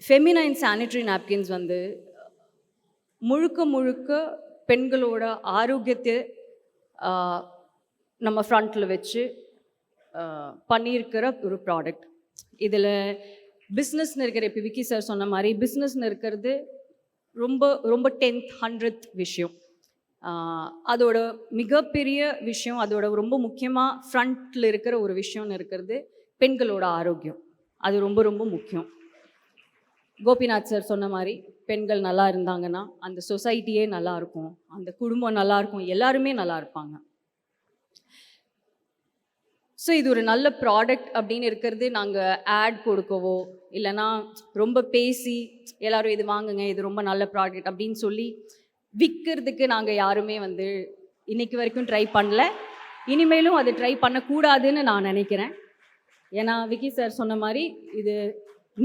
Feminine sanitary napkins வந்து முழுக்க முழுக்க பெண்களோட ஆரோக்கியத்தை நம்ம ஃப்ரண்ட்டில் வச்சு பண்ணியிருக்கிற ஒரு ப்ராடக்ட். இதில் பிஸ்னஸ்ன்னு இருக்கிற, இப்போ விக்கி சார் சொன்ன மாதிரி பிஸ்னஸ்ன்னு இருக்கிறது ரொம்ப ரொம்ப 10th 100th விஷயம். அதோட மிகப்பெரிய விஷயம், அதோட ரொம்ப முக்கியமாக ஃப்ரண்ட்டில் இருக்கிற ஒரு விஷயம்னு இருக்கிறது பெண்களோட ஆரோக்கியம். அது ரொம்ப ரொம்ப முக்கியம். கோபிநாத் சார் சொன்ன மாதிரி பெண்கள் நல்லா இருந்தாங்கன்னா அந்த சொசைட்டியே நல்லா இருக்கும், அந்த குடும்பம் நல்லா இருக்கும், எல்லாருமே நல்லா இருப்பாங்க. ஸோ இது ஒரு நல்ல ப்ராடக்ட் அப்படின்னு இருக்கிறது நாங்கள் ஆட் கொடுக்கவோ இல்லைனா ரொம்ப பேசி எல்லோரும் இது வாங்குங்க, இது ரொம்ப நல்ல ப்ராடக்ட் அப்படின்னு சொல்லி விற்கிறதுக்கு நாங்கள் யாருமே வந்து இன்னைக்கு வரைக்கும் ட்ரை பண்ணல. இனிமேலும் அது ட்ரை பண்ணக்கூடாதுன்னு நான் நினைக்கிறேன். ஏன்னா விக்கி சார் சொன்ன மாதிரி இது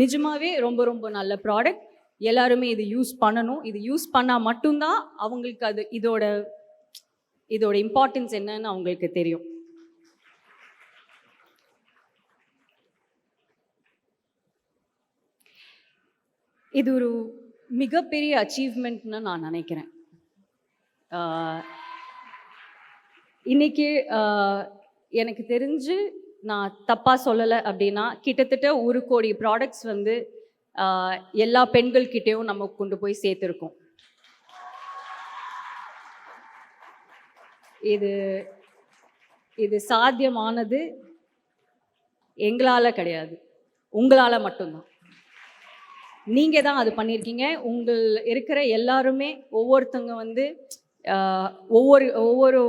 நிஜமாகவே ரொம்ப ரொம்ப நல்ல ப்ராடக்ட். எல்லாருமே இது யூஸ் பண்ணணும். இது யூஸ் பண்ணால் மட்டும்தான் அவங்களுக்கு அது இதோட இம்பார்ட்டன்ஸ் என்னன்னு அவங்களுக்கு தெரியும். இது ஒரு மிகப்பெரிய அச்சீவ்மெண்ட்னு நான் நினைக்கிறேன். இன்னைக்கு எனக்கு தெரிஞ்சு நான் தப்பாக சொல்லலை அப்படின்னா கிட்டத்தட்ட 1 கோடி ப்ராடக்ட்ஸ் வந்து எல்லா பெண்கள்கிட்டையும் நம்ம கொண்டு போய் சேர்த்துருக்கோம். இது சாத்தியமானது எங்களால் கிடையாது, உங்களால் மட்டும்தான். நீங்கள் தான் அது பண்ணியிருக்கீங்க. உங்கள் இருக்கிற எல்லாருமே ஒவ்வொருத்தங்க வந்து ஒவ்வொரு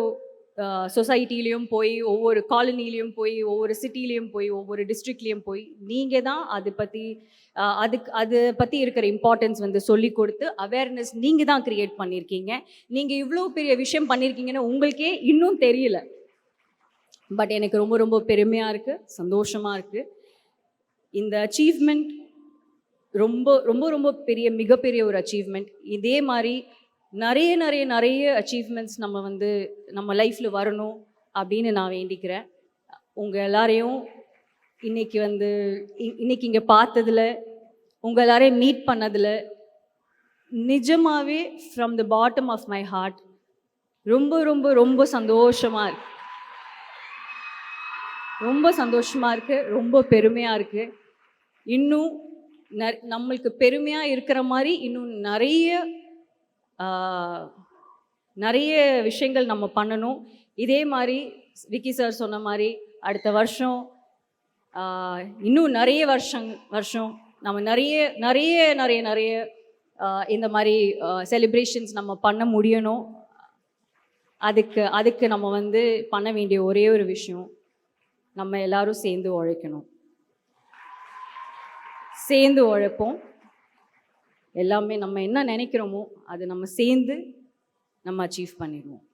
சொசைட்டிலையும் போய், ஒவ்வொரு காலனிலையும் போய், ஒவ்வொரு சிட்டிலையும் போய், ஒவ்வொரு டிஸ்ட்ரிக்ட்லேயும் போய் நீங்கள் தான் அதை பற்றி இருக்கிற இம்பார்ட்டன்ஸ் வந்து சொல்லி கொடுத்து அவேர்னஸ் நீங்கள் தான் க்ரியேட் பண்ணியிருக்கீங்க. நீங்கள் இவ்வளோ பெரிய விஷயம் பண்ணியிருக்கீங்கன்னு உங்களுக்கே இன்னும் தெரியல. பட் எனக்கு ரொம்ப ரொம்ப பெருமையாக இருக்குது, சந்தோஷமாக இருக்குது. இந்த அச்சீவ்மெண்ட் ரொம்ப ரொம்ப ரொம்ப மிகப்பெரிய ஒரு அச்சீவ்மெண்ட். இதே மாதிரி நிறைய நிறைய நிறைய அச்சீவ்மெண்ட்ஸ் நம்ம லைஃப்பில் வரணும் அப்படின்னு நான் வேண்டிக்கிறேன். உங்கள் எல்லாரையும் இன்னைக்கு இங்கே பார்த்ததில், உங்கள் எல்லாரையும் மீட் பண்ணதில் நிஜமாகவே from the bottom of my heart ரொம்ப ரொம்ப ரொம்ப சந்தோஷமாக இருக்கு. ரொம்ப சந்தோஷமாக இருக்குது, ரொம்ப பெருமையாக இருக்குது. இன்னும் நம்மளுக்கு பெருமையாக இருக்கிற மாதிரி இன்னும் நிறைய விஷயங்கள் நம்ம பண்ணணும். இதே மாதிரி விக்கி சார் சொன்ன மாதிரி அடுத்த வருஷம் இன்னும் நிறைய வருஷம் நம்ம நிறைய நிறைய நிறைய நிறைய இந்த மாதிரி செலிப்ரேஷன்ஸ் நம்ம பண்ண முடியணும். அதுக்கு நம்ம பண்ண வேண்டிய ஒரே ஒரு விஷயம், நம்ம எல்லாரும் சேர்ந்து உழைக்கணும். சேர்ந்து உழைப்போம். எல்லாமே நம்ம என்ன நினைக்கிறோமோ அது நம்ம சேர்ந்து நம்ம அச்சீவ் பண்ணிடுவோம்.